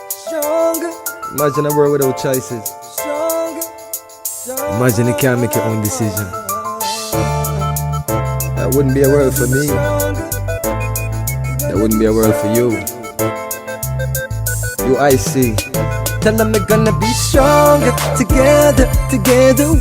Stronger. Imagine a world without choices. Stronger. Imagine you can't make your own decision. That wouldn't be a world for me. That wouldn't be a world for you. UIC. Tell them we're gonna be stronger. Together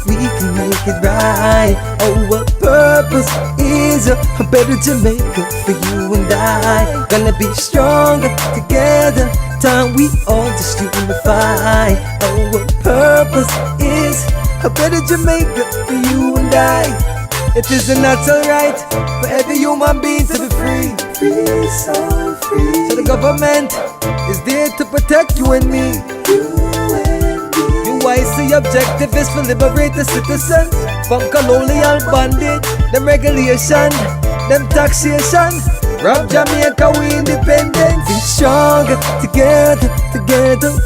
we can make it right. Our purpose is a better Jamaica for you and I. Gonna be stronger together. Time we all just unify. Our purpose is a better Jamaica for you and I. It is a natural right for every human being to be free. Free, so free. So the government is there to protect you and me. UIC objective is to liberate the citizens from colonial bondage, them regulation, them taxation. Rob Jamaica, we independent. Be stronger together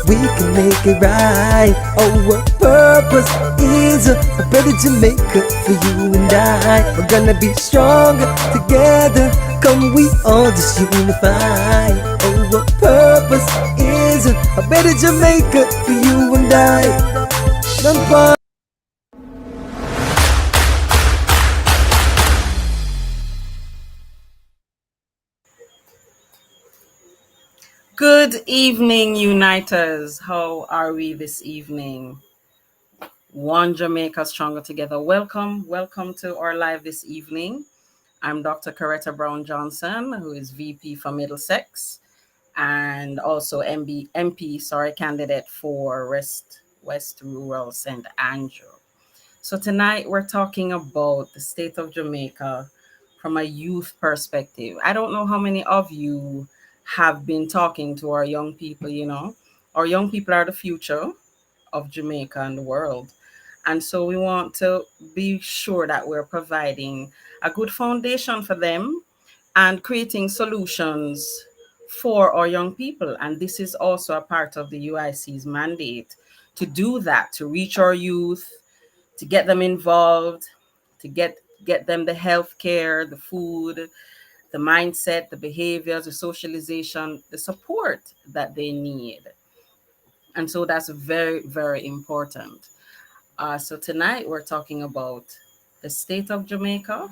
we can make it right. Our purpose is a better Jamaica for you and I. We're gonna be stronger together. Come, we all just unify. Our purpose is a better Jamaica for you and I. Good evening, Uniters. How are we this evening? One Jamaica stronger together. Welcome to our live this evening. I'm Dr. Coretta Brown-Johnson, who is VP for Middlesex and also MP candidate for West Rural St. Andrew. So tonight we're talking about the state of Jamaica from a youth perspective. I don't know how many of you have been talking to our young people. Our young people are the future of Jamaica and the world. And so we want to be sure that we're providing a good foundation for them and creating solutions for our young people. And this is also a part of the UIC's mandate to do that, to reach our youth, to get them involved, to get them the health care, the food, the mindset, the behaviors, the socialization, the support that they need. And so that's very, very important. So tonight we're talking about the state of Jamaica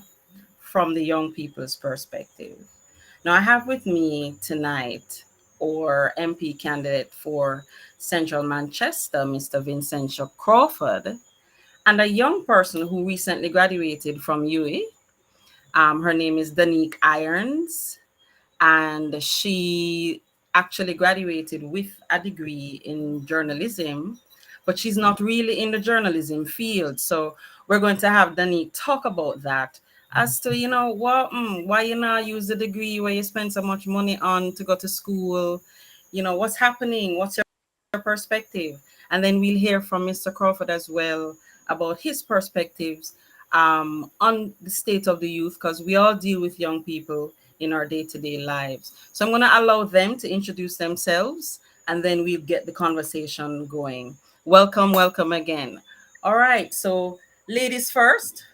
from the young people's perspective. Now I have with me tonight our MP candidate for Central Manchester, Mr. Vincenzo Crawford, and a young person who recently graduated from UWI. Her name is Danneak Irons, and she actually graduated with a degree in journalism, but she's not really in the journalism field. So we're going to have Danneak talk about that as to, why you not use the degree where you spend so much money on to go to school, what's happening, what's your perspective? And then we'll hear from Mr. Crawford as well about his perspectives on the state of the youth, because we all deal with young people in our day-to-day lives. So I'm going to allow them to introduce themselves, and then we'll get the conversation going. Welcome again. All right, so ladies first,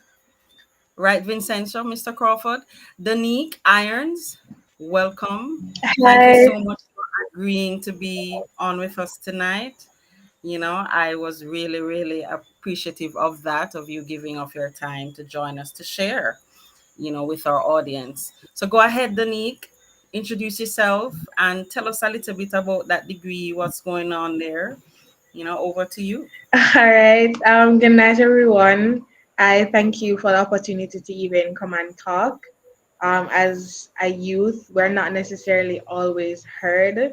right, Vincenzo, Mr. Crawford, Danneak Irons, welcome. Thank you Hi. so much for agreeing to be on with us tonight. I was really, really appreciative of that, of you giving of your time to join us to share, with our audience. So go ahead, Danneak, introduce yourself and tell us a little bit about that degree, what's going on there. Over to you. All right. Good night, everyone. I thank you for the opportunity to even come and talk. As a youth, we're not necessarily always heard.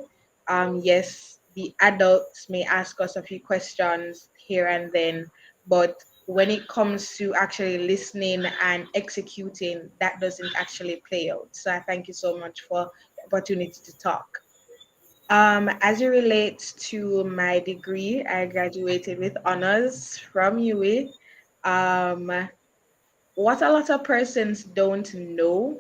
Yes, the adults may ask us a few questions here and then, but when it comes to actually listening and executing, that doesn't actually play out. So I thank you so much for the opportunity to talk. As it relates to my degree, I graduated with honors from UWI. What a lot of persons don't know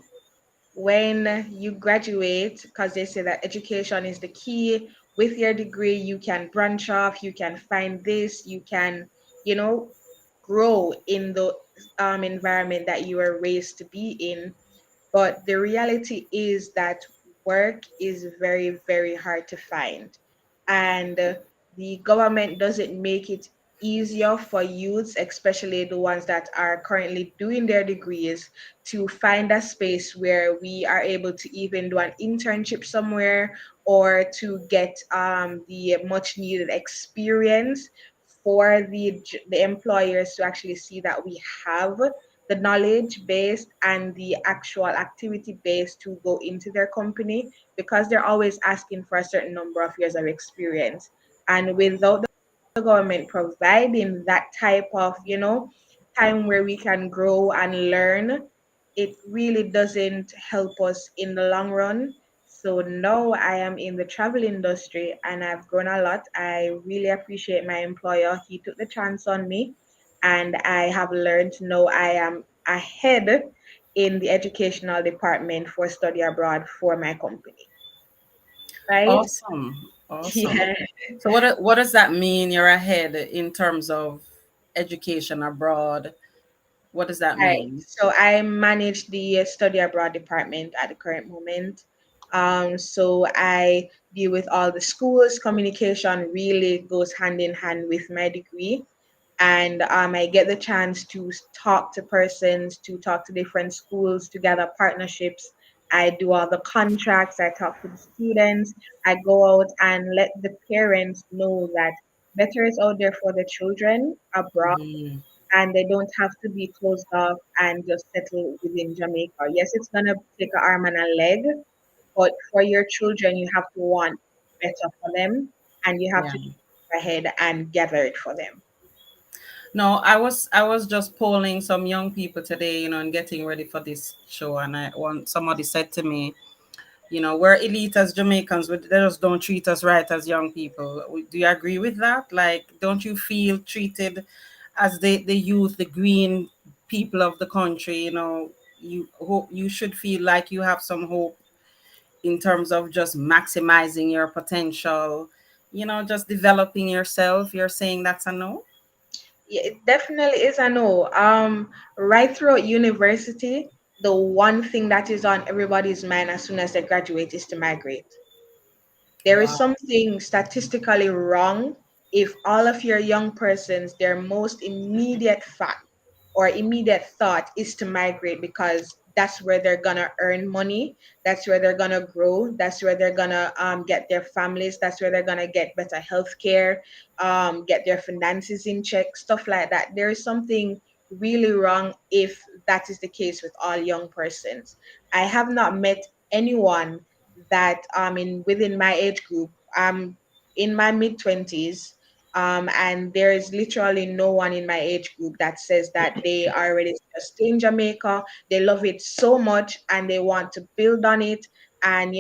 when you graduate, because they say that education is the key. With your degree, you can branch off, you can find this, you can, grow in the environment that you were raised to be in. But the reality is that work is very, very hard to find. And the government doesn't make it easier for youths, especially the ones that are currently doing their degrees, to find a space where we are able to even do an internship somewhere or to get the much needed experience for the employers to actually see that we have the knowledge based and the actual activity based to go into their company, because they're always asking for a certain number of years of experience. And without the government providing that type of, time where we can grow and learn, it really doesn't help us in the long run. So now I am in the travel industry and I've grown a lot. I really appreciate my employer. He took the chance on me, and I have learned to know I am ahead in the educational department for study abroad for my company. Right? Awesome. Awesome. Yeah. So what does that mean? You're ahead in terms of education abroad. What does that Right. mean? So I manage the study abroad department at the current moment. So I deal with all the schools. Communication really goes hand in hand with my degree. And I get the chance to talk to persons, to talk to different schools, to gather partnerships. I do all the contracts. I talk to the students. I go out and let the parents know that better is out there for the children abroad, Mhm. and they don't have to be closed off and just settle within Jamaica. Yes, it's gonna take an arm and a leg, but for your children, you have to want better for them, and you have Yeah. to go ahead and gather it for them. No, I was just polling some young people today, and getting ready for this show, and somebody said to me, we're elite as Jamaicans, but they just don't treat us right as young people. Do you agree with that? Like, don't you feel treated as the youth, the green people of the country? You should feel like you have some hope in terms of just maximizing your potential, just developing yourself. You're saying that's a no? Yeah, it definitely is a no. Right throughout university, the one thing that is on everybody's mind as soon as they graduate is to migrate. There is Wow. something statistically wrong if all of your young persons, their most immediate fact or immediate thought is to migrate, because that's where they're gonna earn money, that's where they're gonna grow, that's where they're gonna get their families, that's where they're gonna get better health care, get their finances in check, stuff like that. There is something really wrong if that is the case with all young persons. I have not met anyone that in within my age group, in my mid 20s, and there is literally no one in my age group that says that they are ready to stay in Jamaica. They love it so much and they want to build on it and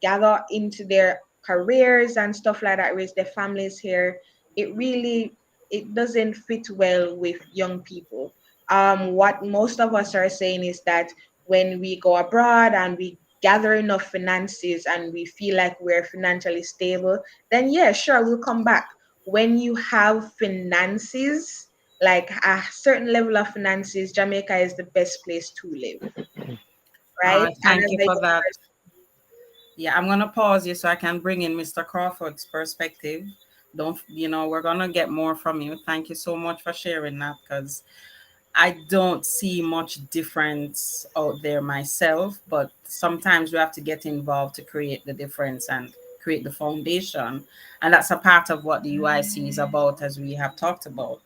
gather into their careers and stuff like that, raise their families here. It doesn't fit well with young people. What most of us are saying is that when we go abroad and we gather enough finances and we feel like we're financially stable, then yeah, sure, we'll come back. When you have finances, like a certain level of finances, Jamaica is the best place to live, All right? right, And thank as you a for young that. person, Yeah, I'm gonna pause you so I can bring in Mr. Crawford's perspective. Don't we're gonna get more from you. Thank you so much for sharing that, because I don't see much difference out there myself, but sometimes we have to get involved to create the difference and create the foundation. And that's a part of what the UIC is about, as we have talked about.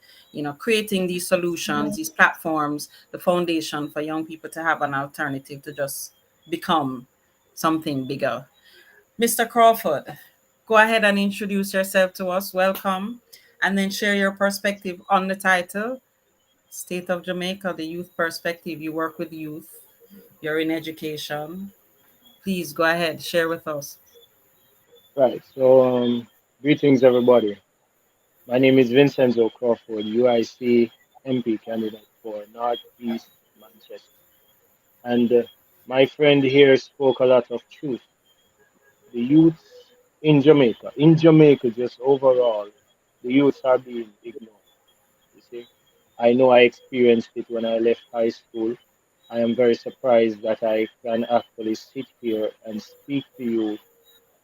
Creating these solutions, these platforms, the foundation for young people to have an alternative to just become something bigger. Mr. Crawford, go ahead and introduce yourself to us. Welcome. And then share your perspective on the title, State of Jamaica, the youth perspective. You work with youth, you're in education. Please go ahead, share with us. Right. Greetings, everybody. My name is Vincenzo Crawford, UIC MP candidate for Northeast Manchester. And my friend here spoke a lot of truth. The youths in Jamaica, just overall, the youths are being ignored. You see, I know I experienced it when I left high school. I am very surprised that I can actually sit here and speak to you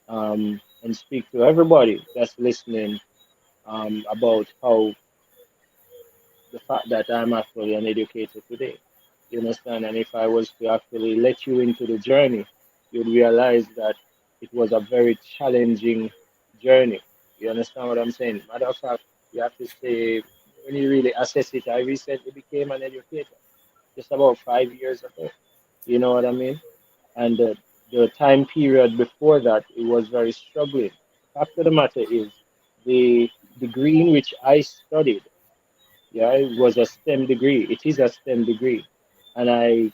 and speak to everybody that's listening about how the fact that I'm actually an educator today. You understand? And if I was to actually let you into the journey, you'd realize that it was a very challenging journey. You understand what I'm saying? Matter of fact, you have to say, when you really assess it, I recently became an educator just about 5 years ago. You know what I mean? And the time period before that, it was very struggling. Fact of the matter is, the degree in which I studied, yeah, it was a STEM degree. It is a STEM degree. And I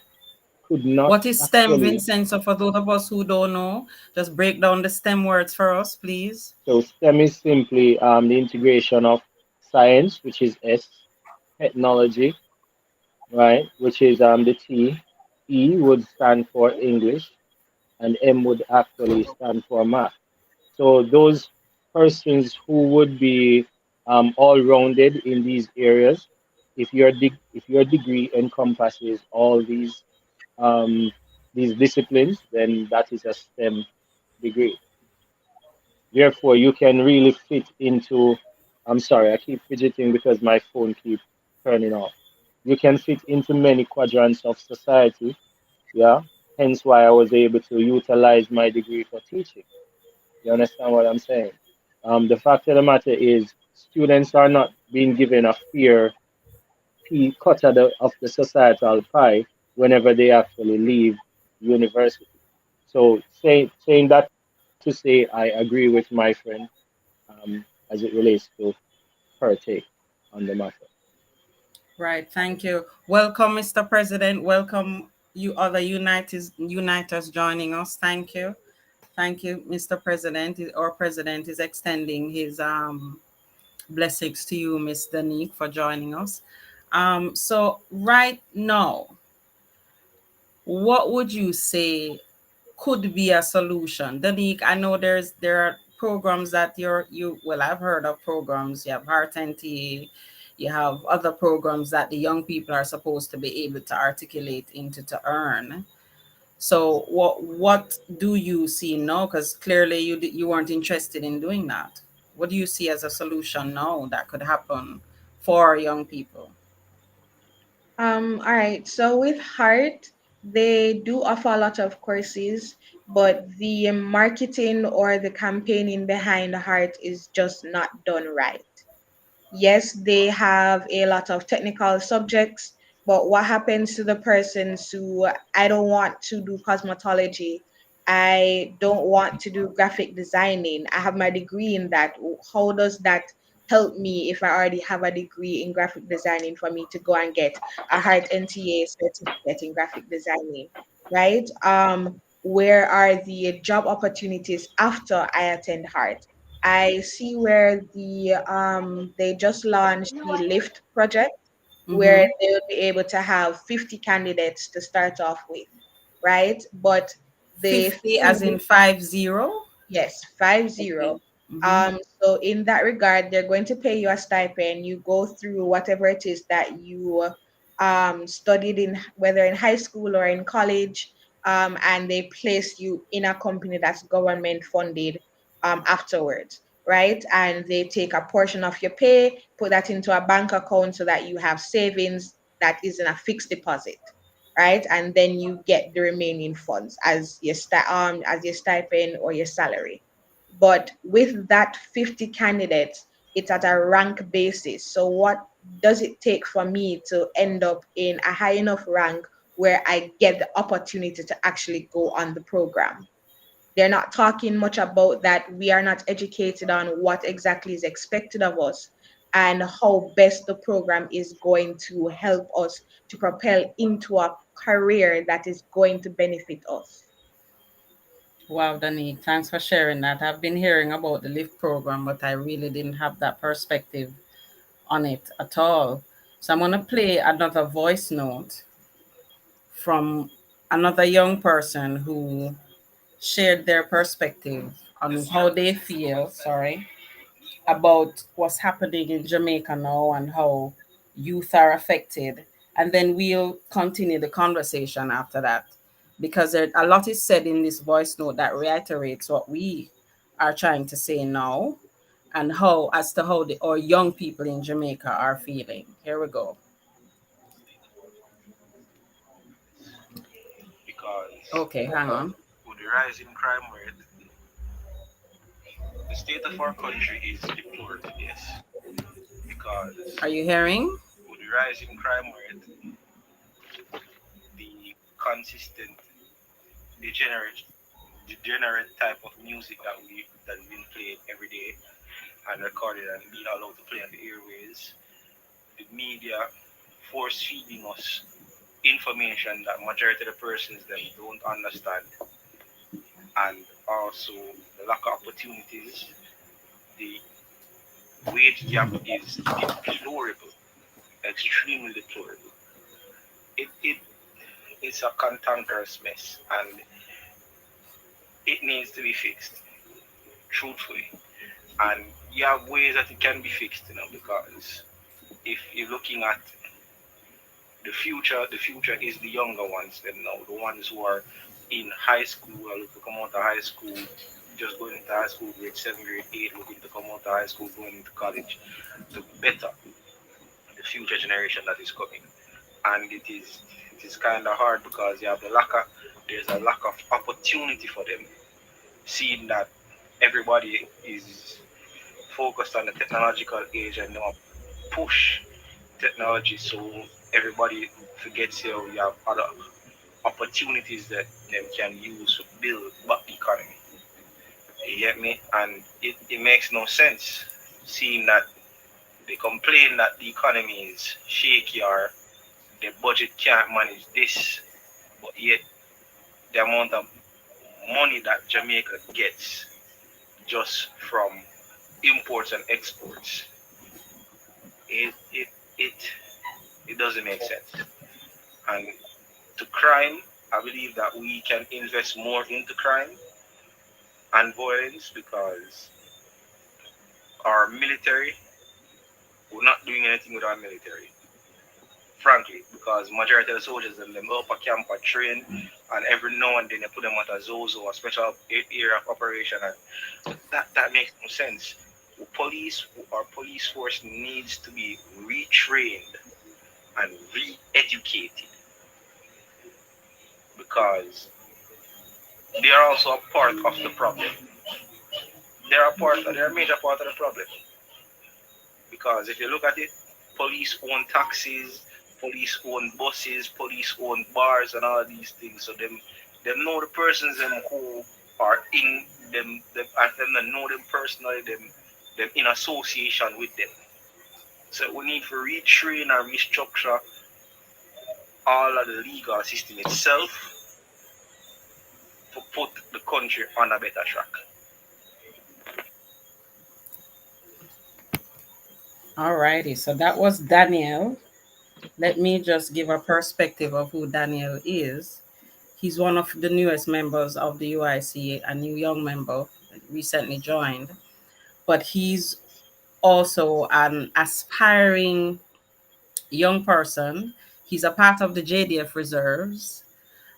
could not What is STEM, actually, Vincenzo? For those of us who don't know, just break down the STEM words for us, please. so STEM is simply the integration of science, which is S, technology, right, which is the T, E would stand for English, and M would actually stand for math. So those persons who would be all rounded in these areas, if your degree encompasses all um, these disciplines, then that is a STEM degree. Therefore, you can really fit into. I'm sorry, I keep fidgeting because my phone keeps turning off. You can fit into many quadrants of society. Yeah, hence why I was able to utilize my degree for teaching. You understand what I'm saying? The fact of the matter is, students are not being given a fair cut of the societal pie whenever they actually leave university. So saying that to say, I agree with my friend as it relates to her take on the matter. Right. Thank you. Welcome, Mr. President. Welcome, you other uniters joining us. Thank you. Thank you, Mr. President. Our president is extending his blessings to you, Miss Danneak, for joining us. So right now, what would you say could be a solution? Danneak, I know there are programs that you well, I've heard of programs. You have Heart NTA, you have other programs that the young people are supposed to be able to articulate into to earn. So what do you see now? Because clearly you weren't interested in doing that. What do you see as a solution now that could happen for young people? All right. So with Heart, they do offer a lot of courses, but the marketing or the campaigning behind Heart is just not done right. Yes, they have a lot of technical subjects, but what happens to the persons who I don't want to do cosmetology, I don't want to do graphic designing, I have my degree in that. How does that help me if I already have a degree in graphic designing for me to go and get a Heart NTA certificate in graphic designing, right? Where are the job opportunities after I attend Heart? I see where they just launched the Lift project, where Mm-hmm. they will be able to have 50 candidates to start off with, right? But the 50 thing as in 50? Yes, five Okay. zero. Mm-hmm. So in that regard, they're going to pay you a stipend. You go through whatever it is that you studied in, whether in high school or in college, and they place you in a company that's government funded afterwards, right? And they take a portion of your pay, put that into a bank account so that you have savings that is in a fixed deposit, right? And then you get the remaining funds as as your stipend or your salary. But with that 50 candidates, it's at a rank basis. So what does it take for me to end up in a high enough rank where I get the opportunity to actually go on the program? They're not talking much about that. We are not educated on what exactly is expected of us and how best the program is going to help us to propel into a career that is going to benefit us. Wow, Danny, thanks for sharing that. I've been hearing about the LIFT program, but I really didn't have that perspective on it at all. So I'm going to play another voice note from another young person who shared their perspective on how they feel, about what's happening in Jamaica now and how youth are affected and then we'll continue the conversation after that, because a lot is said in this voice note that reiterates what we are trying to say now, and how as to how our young people in Jamaica are feeling. Here we go. Because Okay, hang on. with the rising crime rate, the state of our country is deplorable, yes. Because Are you hearing? with the rising crime rate, the consistent, degenerate, degenerate type of music that's been played every day and recorded and being allowed to play on the airways, the media force feeding us information that majority of the persons them don't understand, and also the lack of opportunities. The wage gap is deplorable, extremely deplorable. It it's a cantankerous mess, and it needs to be fixed, truthfully. And you have ways that it can be fixed, because if you're looking at the future is the younger ones, then now the ones who are in high school, are looking to come out of high school, just going into high school, grade 7, grade 8, looking to come out of high school, going into college, to better the future generation that is coming. And it is kind of hard because there's a lack of opportunity for them, seeing that everybody is focused on the technological age and now push technology, so everybody forgets how you have other opportunities that them can use to build back the economy. You get me? And it makes no sense, seeing that they complain that the economy is shaky or the budget can't manage this, but yet the amount of money that Jamaica gets just from imports and exports, it it it, it doesn't make sense. And to crime, I believe that we can invest more into crime and violence, because our military, we're not doing anything with our military, frankly, because majority of the soldiers them up a camp or train, and every now and then they put them at a zozo, a special area of operation, and that makes no sense. Our police force needs to be retrained and re-educated, because they are also a part of the problem. They're a major part of the problem. Because if you look at it, police own taxis, police own buses, police own bars, and all of these things. So them know the persons them who are in them and them know them personally, them in association with them. So we need to retrain and restructure all of the legal system itself to put the country on a better track. Alrighty, so that was Daniel. Let me just give a perspective of who Daniel is. He's one of the newest members of the UIC, a new young member that recently joined, but he's also an aspiring young person. He's a part of the JDF reserves.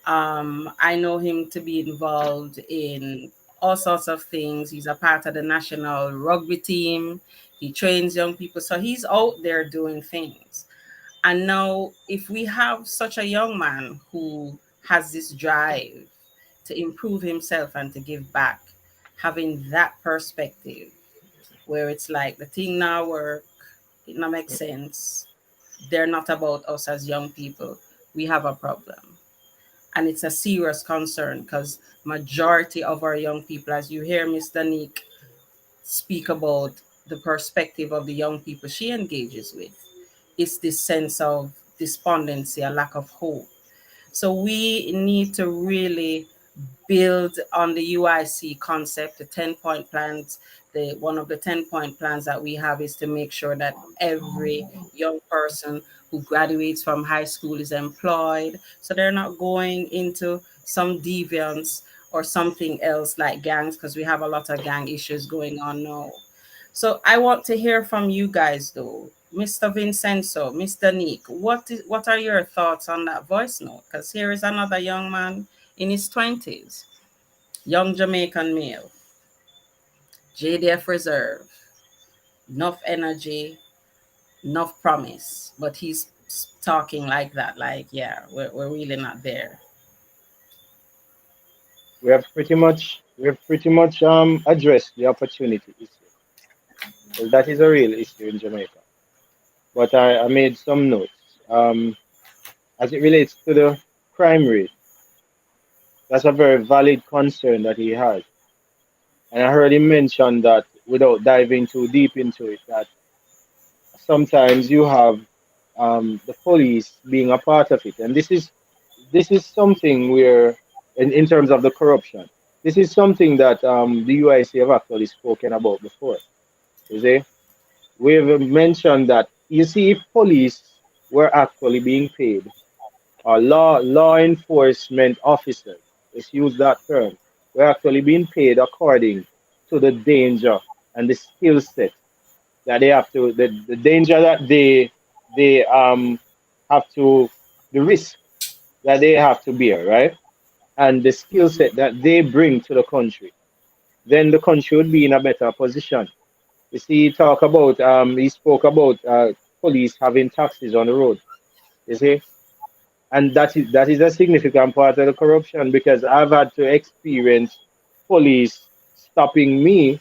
I know him to be involved in all sorts of things. He's a part of the national rugby team. He trains young people. So he's out there doing things. And now, if we have such a young man who has this drive to improve himself and to give back, having that perspective where it's like the thing now work, it not make sense. They're not about us as young people. We have a problem. And it's a serious concern because majority of our young people, as you hear Miss Danneak speak about the perspective of the young people she engages with, is this sense of despondency, a lack of hope. So we need to really build on the UIC concept, the 10-point plans. One of the 10-point plans that we have is to make sure that every young person who graduates from high school is employed, so they're not going into some deviance or something else like gangs, because we have a lot of gang issues going on now. So I want to hear from you guys though. Mr. Vincenzo, Mr. Danneak, what are your thoughts on that voice note? Because here is another young man in his 20s, young Jamaican male, JDF reserve, enough energy, enough promise, but he's talking like that, like, yeah, we're really not there. We have pretty much addressed the opportunity issue. Well, that is a real issue in Jamaica. But I made some notes. As it relates to the crime rate, that's a very valid concern that he has. And I heard him mention that without diving too deep into it, that sometimes you have the police being a part of it. And this is something where, in terms of the corruption, this is something that the UIC have actually spoken about before. You see, we've mentioned that you see if police were actually being paid, or law enforcement officers, let's use that term, were actually being paid according to the danger and the skill set that they have to, the danger that they have to, the risk that they have to bear, right? And the skill set that they bring to the country, then the country would be in a better position. You see, he spoke about police having taxis on the road. You see, and that is a significant part of the corruption because I've had to experience police stopping me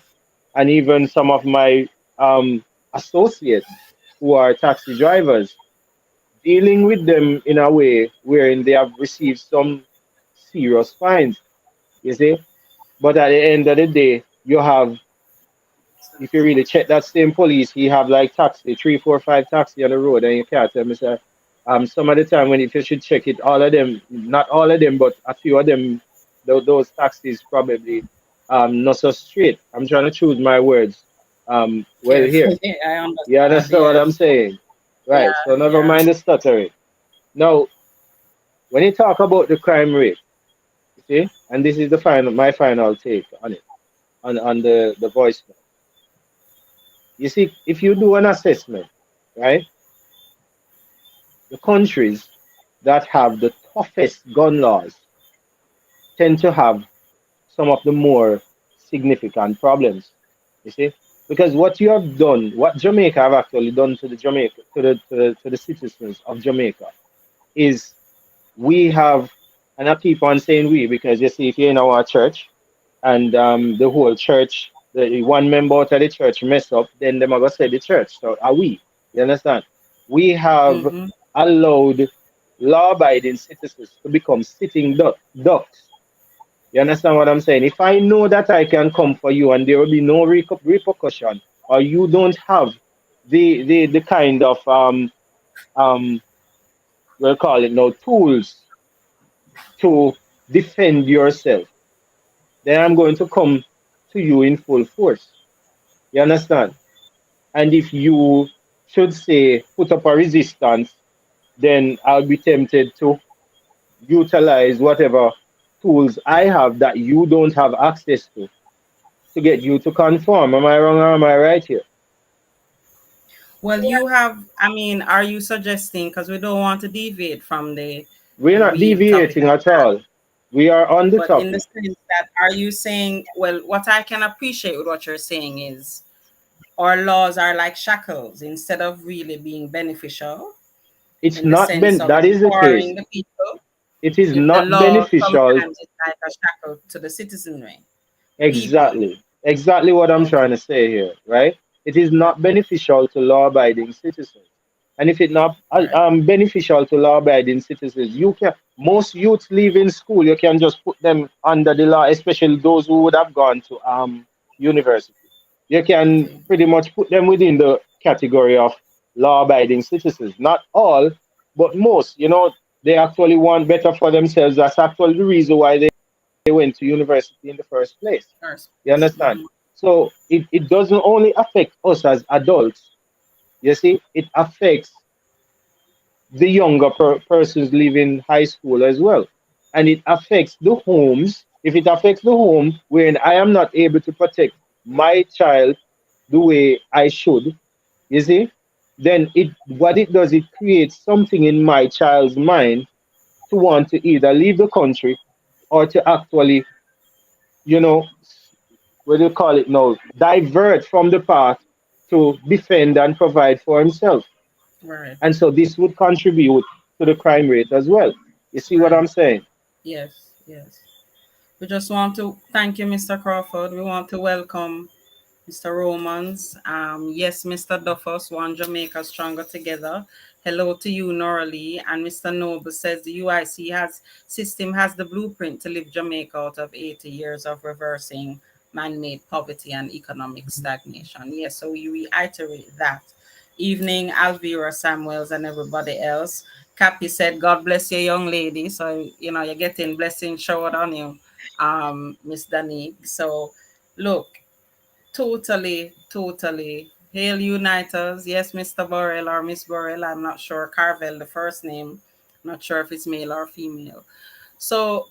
and even some of my associates who are taxi drivers, dealing with them in a way wherein they have received some serious fines. You see, but at the end of the day, you have, if you really check that same police, he have like taxi, three, four, five taxi on the road, and you can't tell me, sir. Some of the time when if you should check it, all of them, not all of them, but a few of them, those taxis probably not so straight. I'm trying to choose my words. Well here. Carefully, I You understand. understand what Yeah, I'm saying? yeah, Right. So never yeah. mind the stuttering. Now, when you talk about the crime rate, you see, and this is my final take on it, on the voice note. You see, if you do an assessment, right, the countries that have the toughest gun laws tend to have some of the more significant problems. You see, because what you have done, what Jamaica have actually done to the Jamaica to the citizens of Jamaica is we have, and I keep on saying we because you see, if you're in our church and the whole church, the one member out of the church mess up, then them are gonna say the church. So are we? You understand? We have Mm-hmm. allowed law-abiding citizens to become sitting ducks. You understand what I'm saying? If I know that I can come for you and there will be no repercussion, or you don't have the kind of um we'll call it now tools to defend yourself, then I'm going to come to you in full force. You understand? And if you should say put up a resistance, then I'll be tempted to utilize whatever tools I have that you don't have access to get you to conform. Am I wrong or am I right here? Well, you have, I mean, are you suggesting, because we don't want to deviate from the We're not real topic deviating at at hand, all. We are on the but in the topic. sense that, are you saying, well, what I can appreciate with what you're saying is our laws are like shackles instead of really being beneficial It's in the not sense been of that is the case. empowering the people. It is The not law beneficial. sometimes is like a shackle to the citizenry, people. Exactly. Exactly what I'm trying Okay. to say here, right? It is not beneficial to law-abiding citizens. And if it's not Right. beneficial to law-abiding citizens, you can most youths leaving school, you can just put them under the law, especially those who would have gone to university. You can Okay. pretty much put them within the category of law-abiding citizens. Not all, but most. They actually want better for themselves. That's actually the reason why they went to university in the first place. First You place. understand? So it doesn't only affect us as adults, you see, it affects the younger persons leaving high school as well. And it affects the homes. If it affects the home wherein I am not able to protect my child the way I should, you see, then it what it does, it creates something in my child's mind to want to either leave the country or to actually, you know, what do you call it now, divert from the path to defend and provide for himself. Right. And so this would contribute to the crime rate as well. You see what Right. I'm saying? Yes. Yes. We just want to thank you, Mr. Crawford. We want to welcome Mr. Romans. Yes, Mr. Duffus, One Jamaica Stronger Together. Hello to you, Noralie. And Mr. Noble says the UIC system has the blueprint to lift Jamaica out of 80 years of reversing man-made poverty and economic stagnation. Yes, so we reiterate that. Evening, Alvira Samuels and everybody else. Cappy said, God bless you, young lady. So, you're getting blessing showered on you, Miss Danneak. So, look, totally, totally. Hail Uniters. Yes, Mr. Burrell or Miss Burrell. I'm not sure. Carvel, the first name. Not sure if it's male or female. So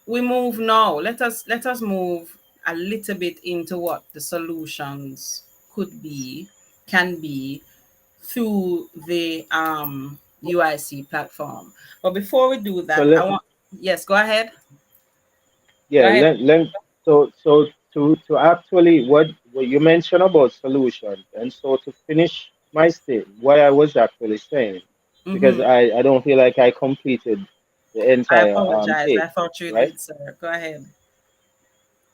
we move now. Let us move a little bit into what the solutions could be, can be through the UIC platform. But before we do So that, I want yes, go ahead. Go yeah, ahead. to actually what you mentioned about solutions, and so to finish my state, what I was actually saying, because Mm-hmm. I don't feel like I completed the I entire apologize. I take, thought you right? did, sir. Go ahead.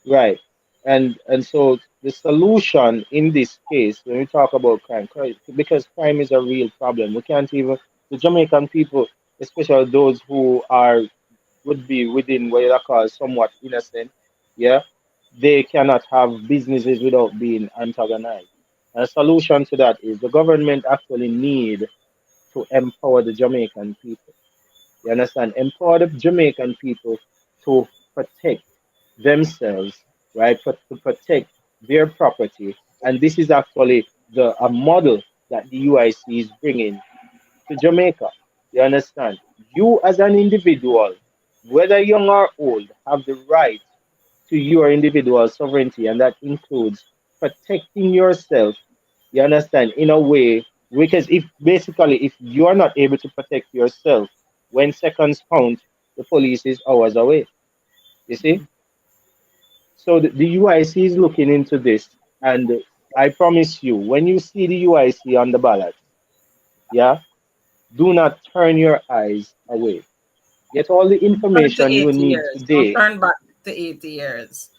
Right. And so the solution in this case, when we talk about because crime is a real problem, we can't even the Jamaican people, especially those who are would be within what you call somewhat innocent, yeah, they cannot have businesses without being antagonized. And a solution to that is the government actually need to empower the Jamaican people. You understand? Empower the Jamaican people to protect themselves, right? To protect their property. And this is actually the a model that the UIC is bringing to Jamaica. You understand? You as an individual, whether young or old, have the right to your individual sovereignty, and that includes protecting yourself. You understand? In a way, because if you are not able to protect yourself, when seconds count, the police is hours away. You see? So the UIC is looking into this, and I promise you, when you see the UIC on the ballot, yeah, do not turn your eyes away. Get all the Turn to information you 80 need years. Don't today. turn back to 80 years.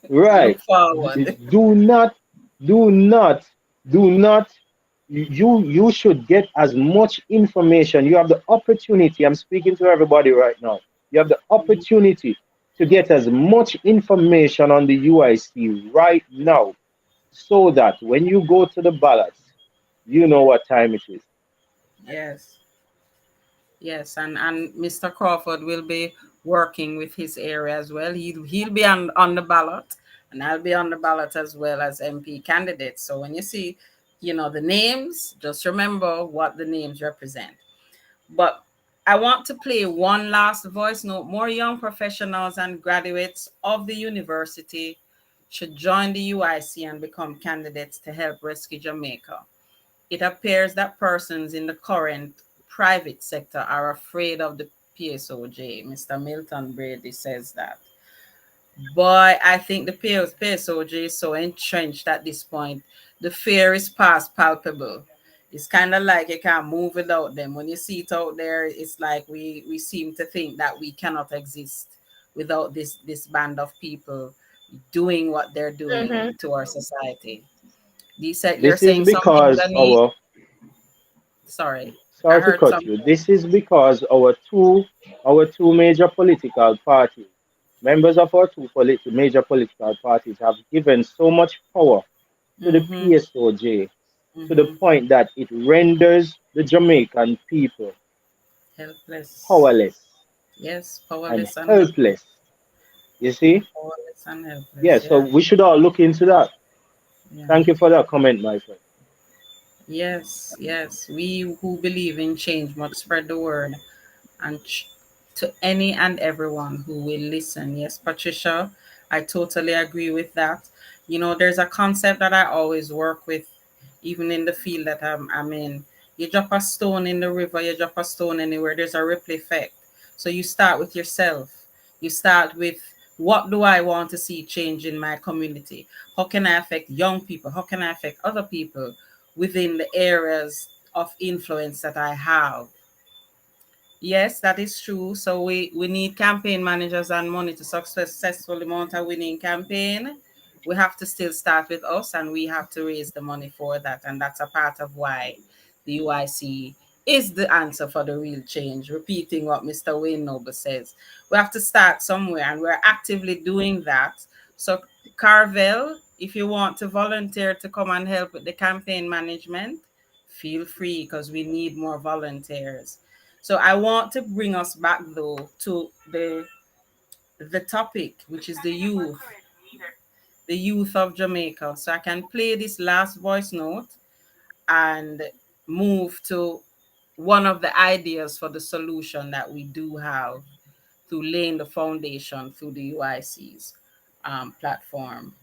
Look Right. forward. Do not, do not, do not. You should get as much information. You have the opportunity. I'm speaking to everybody right now. You have the opportunity to get as much information on the UIC right now so that when you go to the ballots, you know what time it is. Yes. Yes, and Mr. Crawford will be working with his area as well. He'll be on the ballot, and I'll be on the ballot as well as MP candidates. So when you see, the names, just remember what the names represent. But I want to play one last voice note. More young professionals and graduates of the university should join the UIC and become candidates to help rescue Jamaica. It appears that persons in the current private sector are afraid of the PSOJ. Mr. Milton Brady says that. But I think the PSOJ is so entrenched at this point. The fear is past palpable. It's kind of like you can't move without them. When you see it out there, it's like we seem to think that we cannot exist without this band of people doing what they're doing Mm-hmm. to our society. You're This is saying something, because Danny? Sorry, I sorry to heard cut you. something. This is because our two major political parties, members of our major political parties, have given so much power to the Mm-hmm. PSOJ to the Mm-hmm. point that it renders the Jamaican people Helpless. powerless Yes, and powerless and helpless. helpless. You see? Powerless and Yeah, helpless. so Yeah. we should all look into that. Yeah. Thank you for that comment, my friend. Yes. Yes. We who believe in change must spread the word and to any and everyone who will listen. Yes, Patricia, I totally agree with that. There's a concept that I always work with even in the field that I'm in. You drop a stone in the river, you drop a stone anywhere, there's a ripple effect. So you start with yourself. You start with, what do I want to see change in my community? How can I affect young people? How can I affect other people within the areas of influence that I have? Yes, that is true. So we need campaign managers and money to successfully mount a winning campaign. We have to still start with us, and we have to raise the money for that. And that's a part of why the UIC is the answer for the real change. Repeating what Mr. Wayne Noble says, we have to start somewhere, and we're actively doing that. So Carvel, if you want to volunteer to come and help with the campaign management, feel free, because we need more volunteers. So I want to bring us back though to the topic, which is the youth of Jamaica. So I can play this last voice note and move to one of the ideas for the solution that we do have through laying the foundation through the UIC's platform.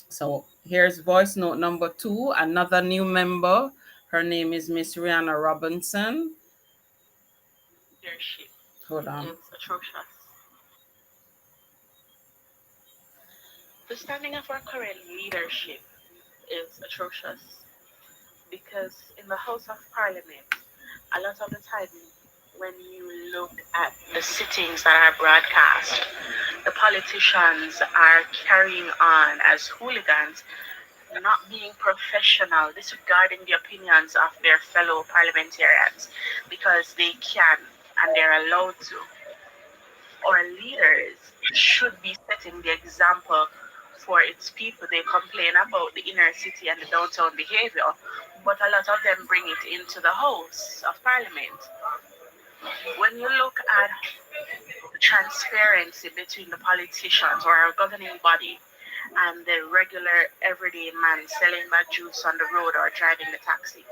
So here's voice note number 2, another new member. Her name is Miss Rihanna Robinson. Leadership. Hold on. It's atrocious. The standing of our current leadership is atrocious because in the House of Parliament, a lot of the time when you look at the sittings that are broadcast, the politicians are carrying on as hooligans, not being professional, disregarding the opinions of their fellow parliamentarians because they can and they're allowed to. Our leaders should be setting the example for its people. They complain about the inner city and the downtown behavior, but a lot of them bring it into the House of Parliament. When you look at the transparency between the politicians or our governing body and the regular everyday man selling bad juice on the road or driving the taxi,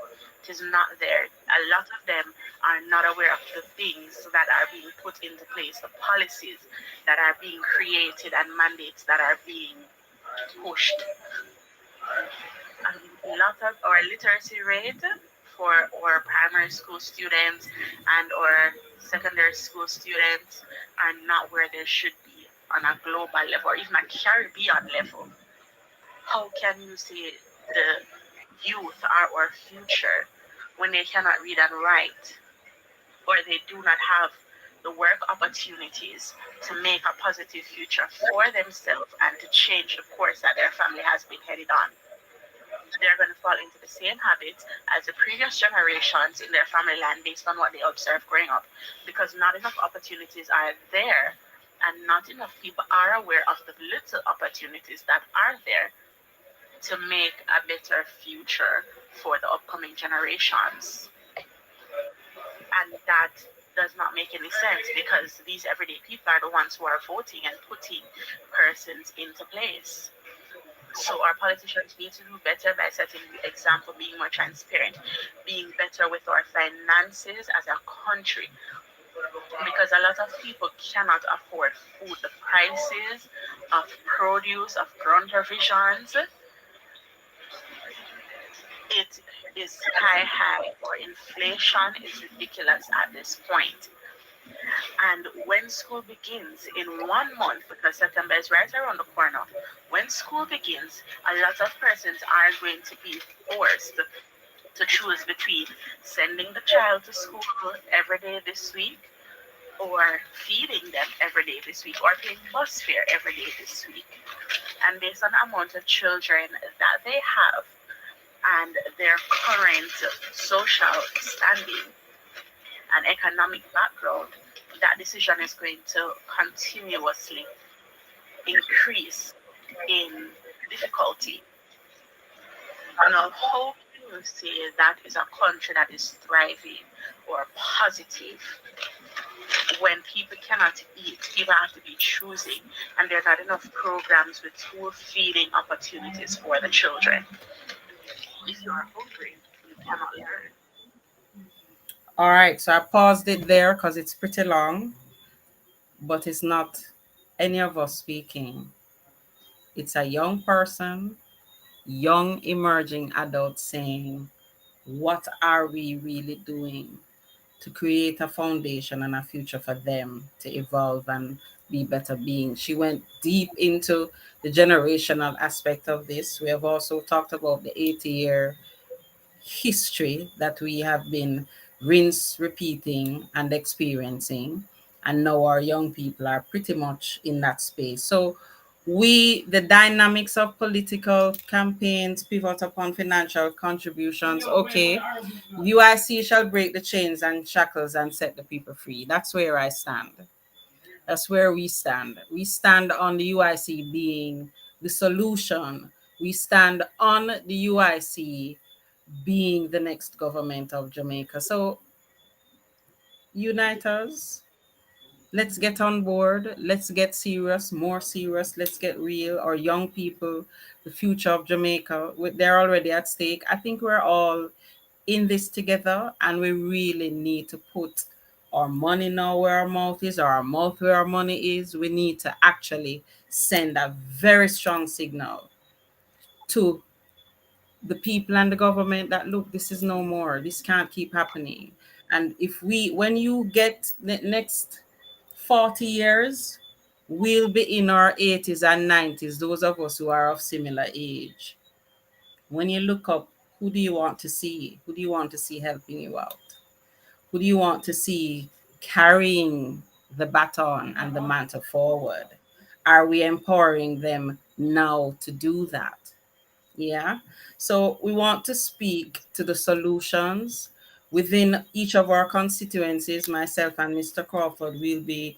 it is not there. A lot of them are not aware of the things that are being put into place, the policies that are being created and mandates that are being pushed. A lot of our literacy rate for our primary school students and our secondary school students are not where they should be on a global level or even a Caribbean level. How can you say the youth are our future when they cannot read and write, or they do not have the work opportunities to make a positive future for themselves and to change the course that their family has been headed on? They're going to fall into the same habits as the previous generations in their family land based on what they observed growing up, because not enough opportunities are there and not enough people are aware of the little opportunities that are there to make a better future for the upcoming generations. And that does not make any sense because these everyday people are the ones who are voting and putting persons into place. So our politicians need to do better by setting the example, being more transparent, being better with our finances as a country. Because a lot of people cannot afford food. The prices of produce, of ground provisions, it is sky high. Or inflation is ridiculous at this point. And when school begins in 1 month, because September is right around the corner, when school begins, a lot of persons are going to be forced to choose between sending the child to school every day this week or feeding them every day this week or paying bus fare every day this week. And based on the amount of children that they have and their current social standing and economic background, that decision is going to continuously increase in difficulty. Now, how can you say that is a country that is thriving or positive when people cannot eat, people have to be choosing, and there are not enough programs with school feeding opportunities for the children? If you are hungry, you cannot learn. All right, so I paused it there because it's pretty long, but it's not any of us speaking. It's a young person, young emerging adults saying, what are we really doing to create a foundation and a future for them to evolve and be better beings? She went deep into the generational aspect of this. We have also talked about the 80-year history that we have been rinse repeating and experiencing, and now our young people are pretty much in that space. So the dynamics of political campaigns pivot upon financial contributions. Okay, UIC shall break the chains and shackles and set the people free. That's where I stand. That's where we stand. We stand on the UIC being the solution. We stand on the UIC being the next government of Jamaica. So, unite us. Let's get on board. Let's get serious, more serious. Let's get real. Our young people, the future of Jamaica, they're already at stake. I think we're all in this together, and we really need to put our money now where our mouth is, or our mouth where our money is. We need to actually send a very strong signal to the people and the government that, look, this is no more. This can't keep happening. And when you get the next 40 years, we'll be in our 80s and 90s, those of us who are of similar age. When you look up, who do you want to see? Who do you want to see helping you out? Who do you want to see carrying the baton and the mantle forward? Are we empowering them now to do that? Yeah. So we want to speak to the solutions within each of our constituencies. Myself and Mr. Crawford will be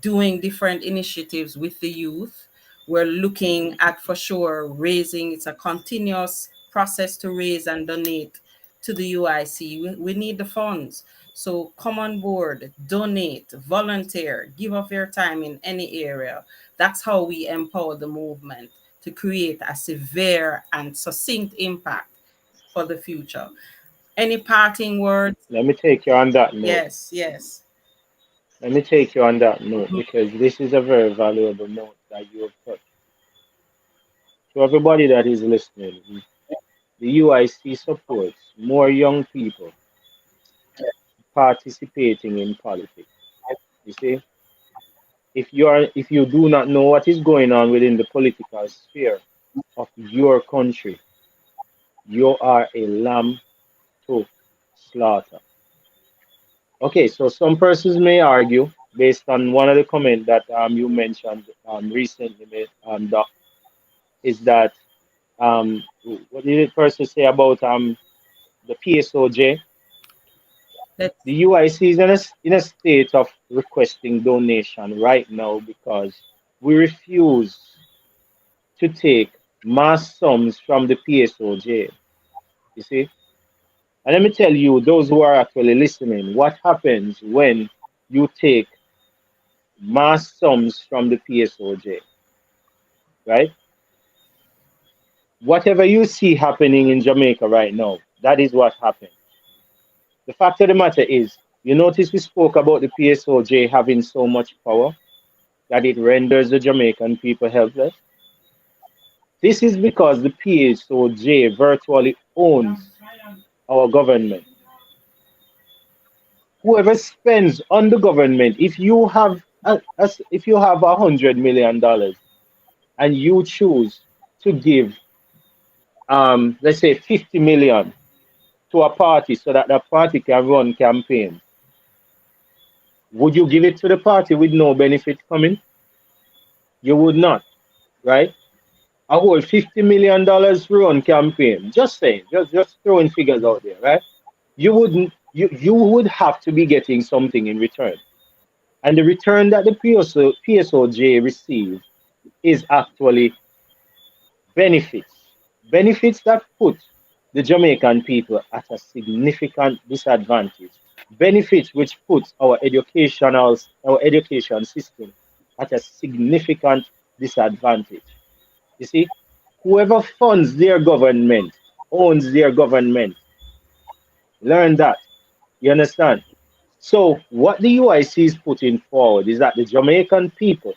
doing different initiatives with the youth. We're looking at, for sure, raising. It's a continuous process to raise and donate to the UIC. We need the funds. So come on board, donate, volunteer, give of your time in any area. That's how we empower the movement to create a severe and succinct impact for the future. Any parting words? Let me take you on that note. Yes, yes. Let me take you on that note because this is a very valuable note that you have put. To everybody that is listening, the UIC supports more young people participating in politics. You see, if you do not know what is going on within the political sphere of your country, you are a lamb to slaughter. Okay, so some persons may argue, based on one of the comments that you mentioned recently, Doc, is that what did the person say about the PSOJ? Let's, The UIC is in a state of requesting donation right now because we refuse to take mass sums from the PSOJ. You see? And let me tell you, those who are actually listening, what happens when you take mass sums from the PSOJ, right? Whatever you see happening in Jamaica right now, that is what happened. The fact of the matter is, you notice we spoke about the PSOJ having so much power that it renders the Jamaican people helpless. This is because the PSOJ virtually owns our government. Whoever spends on the government, if you have $100 million and you choose to give let's say 50 million to a party so that the party can run campaign, would you give it to the party with no benefit coming? You would not, right? A whole $50 million run campaign. Just saying, just throwing figures out there, right? You would have to be getting something in return. And the return that the PSOJ receives is actually benefits. Benefits that put the Jamaican people at a significant disadvantage. Benefits which puts our education system at a significant disadvantage. You see, whoever funds their government owns their government. Learn that. You understand? So what the UIC is putting forward is that the Jamaican people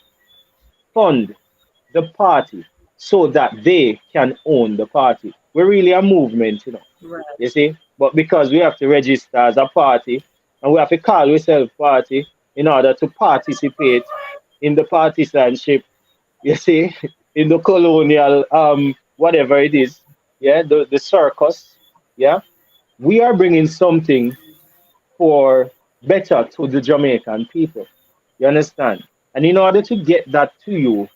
fund the party so that they can own the party. We're really a movement, Right. you see. But because we have to register as a party and we have to call ourselves party in order to participate in the partisanship, you see, in the colonial whatever it is, yeah, the circus, yeah, we are bringing something for better to the Jamaican people. You understand? And in order to get that to you,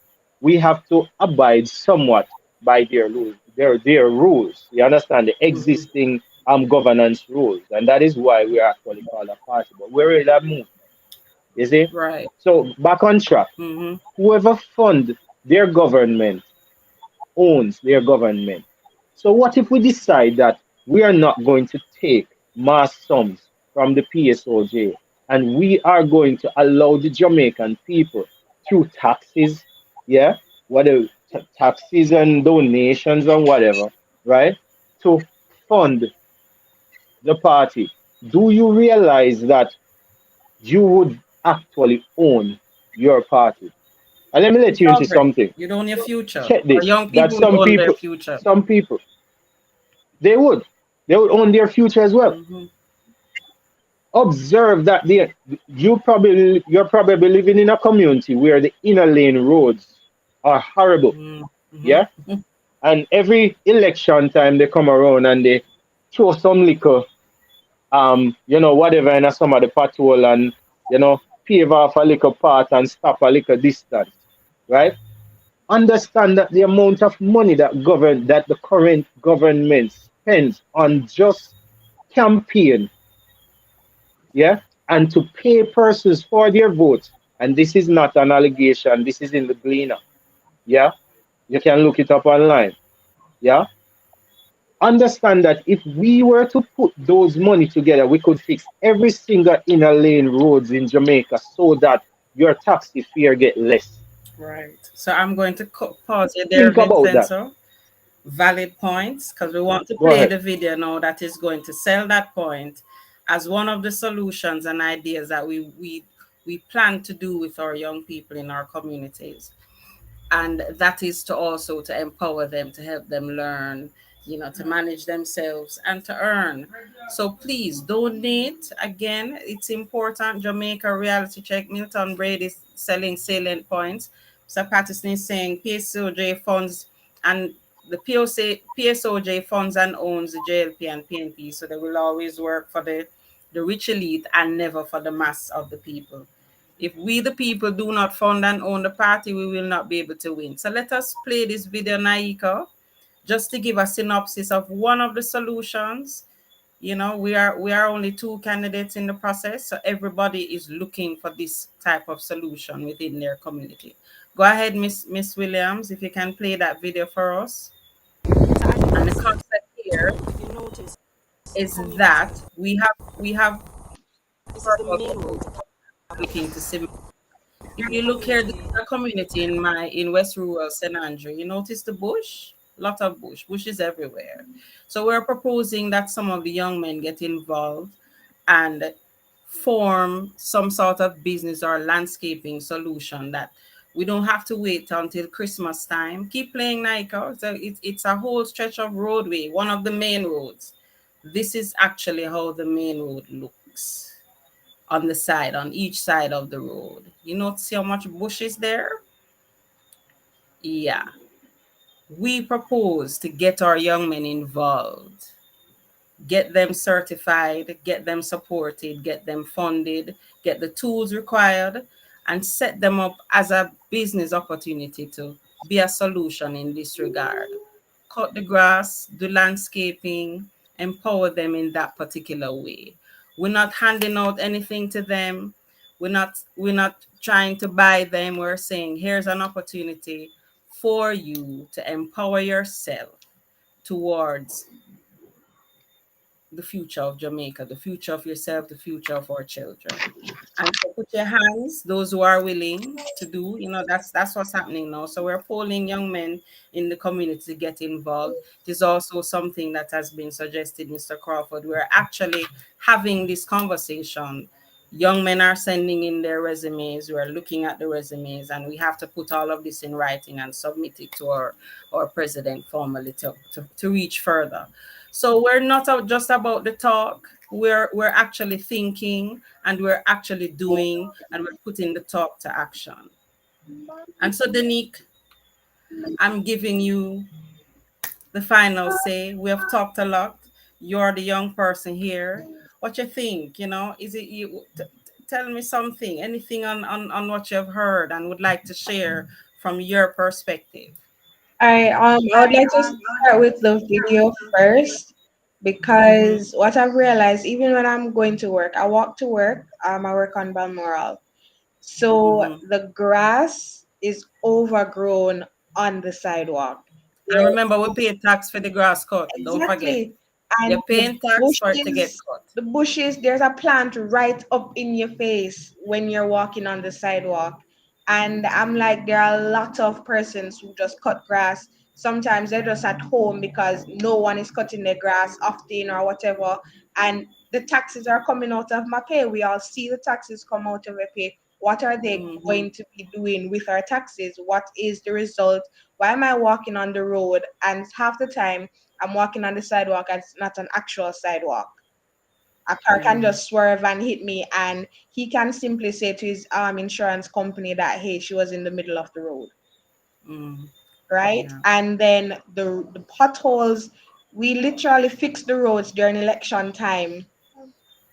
we have to abide somewhat by their rules, their rules. You understand the Mhm. existing governance rules, and that is why we are actually called a party. But we're in that movement, you see. Right. So back on track. Mm-hmm. Whoever fund their government owns their government. So what if we decide that we are not going to take mass sums from the PSOJ and we are going to allow the Jamaican people through taxes, yeah, whatever taxes and donations and whatever, right, to fund the party? Do you realize that you would actually own your party? And let me let you into Progress. something. You don't your future. Check Our this. young That people will own their future. some people, they would, they would own their future as well. Mm-hmm. Observe that you're probably living in a community where the inner lane roads are horrible. Yeah, Mm-hmm. and every election time they come around and they throw some liquor, whatever in some of the patrol and pave off a little path and stop a little distance, right? Understand that the amount of money that the current government spends on just campaign, yeah, and to pay persons for their votes, and this is not an allegation, this is in the Gleaner, yeah, you can look it up online, yeah. Understand that if we were to put those money together, we could fix every single inner lane roads in Jamaica so that your taxi fare get less. Right. So I'm going to pause you there, Think about that. Vincenzo. Valid points, because we want to Go play ahead. the video now that is going to sell that point as one of the solutions and ideas that we plan to do with our young people in our communities. And that is to also to empower them, to help them learn, to manage themselves and to earn. So please donate. Again, it's important. Jamaica reality check. Milton Brady is selling salient points. So Patterson is saying PSOJ funds and the PSOJ funds and owns the JLP and PNP, so they will always work for the rich elite and never for the mass of the people. If we, the people, do not fund and own the party, we will not be able to win. So let us play this video, Naika, just to give a synopsis of one of the solutions. We are only two candidates in the process, so everybody is looking for this type of solution within their community. Go ahead, Miss Williams, if you can play that video for us. And the concept here is that we have purpose looking to see. If you look here, this is a community in West Rural St. Andrew. You notice the bush? Lot of bush is everywhere. So we're proposing that some of the young men get involved and form some sort of business or landscaping solution that we don't have to wait until Christmas time. Keep playing, Nika. So it's a whole stretch of roadway, one of the main roads. This is actually how the main road looks on the side, on each side of the road. You notice how much bush is there? Yeah. We propose to get our young men involved, get them certified, get them supported, get them funded, get the tools required, and set them up as a business opportunity to be a solution in this regard. Cut the grass, do landscaping, empower them in that particular way. We're not handing out anything to them. We're not trying to buy them. We're saying here's an opportunity for you to empower yourself towards the future of Jamaica, the future of yourself, the future of our children. And so put your hands, those who are willing to do, that's what's happening now. So we're polling young men in the community to get involved. There's also something that has been suggested, Mr. Crawford. We're actually having this conversation, young men are sending in their resumes. We are looking at the resumes, and we have to put all of this in writing and submit it to our president formally to reach further. So we're not just about the talk. We're actually thinking, and we're actually doing, and we're putting the talk to action. And so, Danneak, I'm giving you the final say. We have talked a lot. You're the young person here. What you think? Is it you? Tell me something. Anything on what you have heard and would like to share from your perspective. I would like to start with the video first Mm-hmm. because what I've realized, even when I'm going to work, I walk to work, I work on Balmoral. So Mm-hmm. the grass is overgrown on the sidewalk. And There, remember, we pay tax for the grass cut. Don't forget. exactly. You're And paying tax for it to get cut. there's a plant right up in your face when you're walking on the sidewalk. And I'm like, there are a lot of persons who just cut grass. Sometimes they're just at home because no one is cutting their grass often or whatever. And the taxes are coming out of my pay. We all see the taxes come out of our pay. What are they Mm-hmm. going to be doing with our taxes? What is the result? Why am I walking on the road? And half the time, I'm walking on the sidewalk and it's not an actual sidewalk. A car can Mm-hmm. just swerve and hit me, and he can simply say to his insurance company that, hey, she was in the middle of the road, Mm-hmm. right? Yeah. And then the potholes, we literally fix the roads during election time,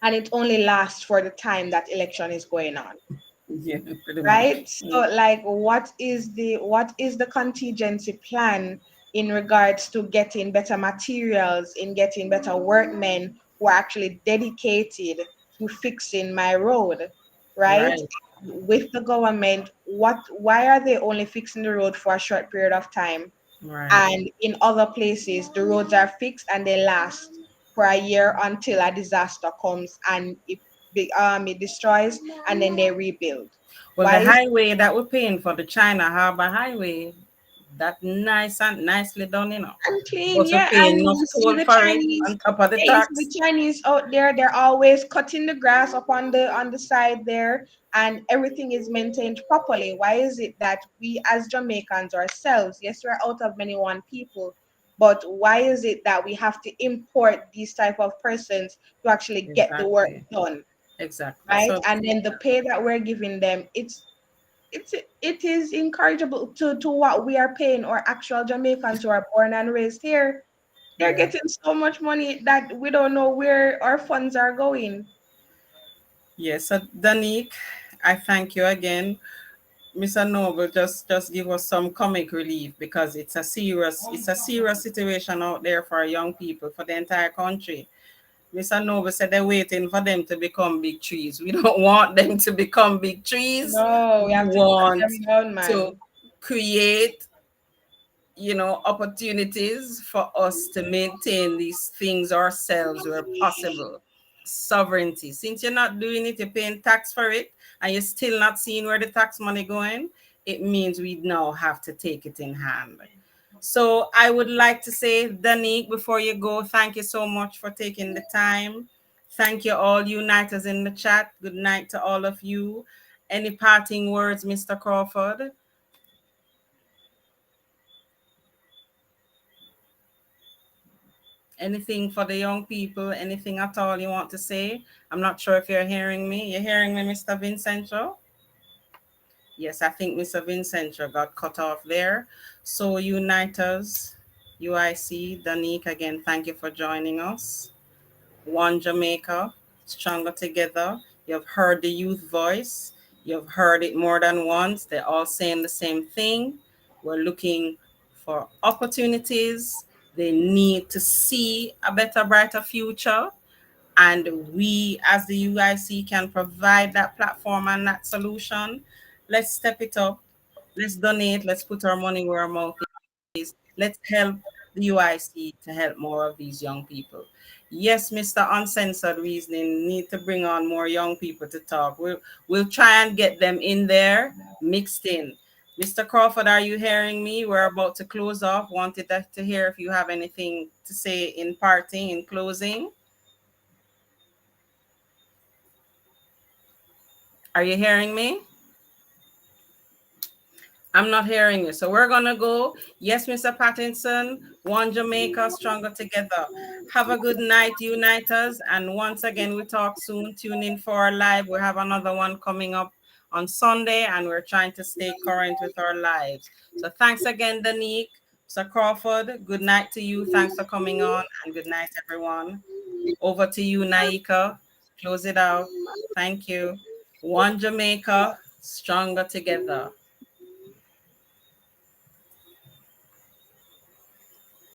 and it only lasts for the time that election is going on, Yeah, pretty much. right? So like what is the contingency plan in regards to getting better materials, in getting better workmen who are actually dedicated to fixing my road, right? Right. With the government, why are they only fixing the road for a short period of time, Right. and in other places the roads are fixed and they last for a year until a disaster comes and it destroys, and then they rebuild? Well, the Why is highway that we're paying for, the China Harbor Highway, that nice and nicely done, unclean? but we're Yeah, paying and enough toll for it on top of the You see tax. the Chinese out there, they're always cutting the grass up on the side there, and everything is maintained properly. Why is it that we as Jamaicans ourselves, yes, we're out of many one people, but why is it that we have to import these type of persons to actually get the work Exactly. done, Exactly. right? So, And then the pay that we're giving them, it's it is incorrigible to what we are paying our actual Jamaicans who are born and raised here. They're yeah. getting so much money that we don't know where our funds are going. Yes. So, Danneak, I thank you again. Mr. Noble, just give us some comic relief because it's a serious situation out there for young people, for the entire country. Mr. Noble said they're waiting for them to become big trees. We don't want them to become big trees. No, we We have to cut want them down, to man. create, opportunities for us to maintain these things ourselves where possible. Sovereignty. Since you're not doing it, you're paying tax for it, and you're still not seeing where the tax money going, it means we now have to take it in hand. So I would like to say, Danneak, before you go, thank you so much for taking the time. Thank you all uniters in the chat. Good night to all of you. Any parting words, Mr. Crawford? Anything for the young people? Anything at all you want to say? I'm not sure if you're hearing me. You're hearing me, Mr. Vincenzo? Yes, I think Mr. Vincenzo got cut off there. So, Uniters, UIC, Danneak, again, thank you for joining us. One Jamaica, stronger together. You've heard the youth voice. You've heard it more than once. They're all saying the same thing. We're looking for opportunities. They need to see a better, brighter future. And we, as the UIC, can provide that platform and that solution. Let's step it up. Let's donate. Let's put our money where our mouth is. Let's help the UIC to help more of these young people. Yes, Mr. Uncensored Reasoning need to bring on more young people to talk. We'll try and get them in there, mixed in. Mr. Crawford, are you hearing me? We're about to close off. Wanted to hear if you have anything to say in parting, in closing. Are you hearing me? I'm not hearing you. So we're going to go. Yes, Mr. Pattinson, One Jamaica, Stronger Together. Have a good night, Uniters. And once again, we talk soon. Tune in for our live. We have another one coming up on Sunday, and we're trying to stay current with our lives. So thanks again, Danneak. Mr. Crawford, good night to you. Thanks for coming on, and good night, everyone. Over to you, Naika. Close it out. Thank you. One Jamaica, Stronger Together.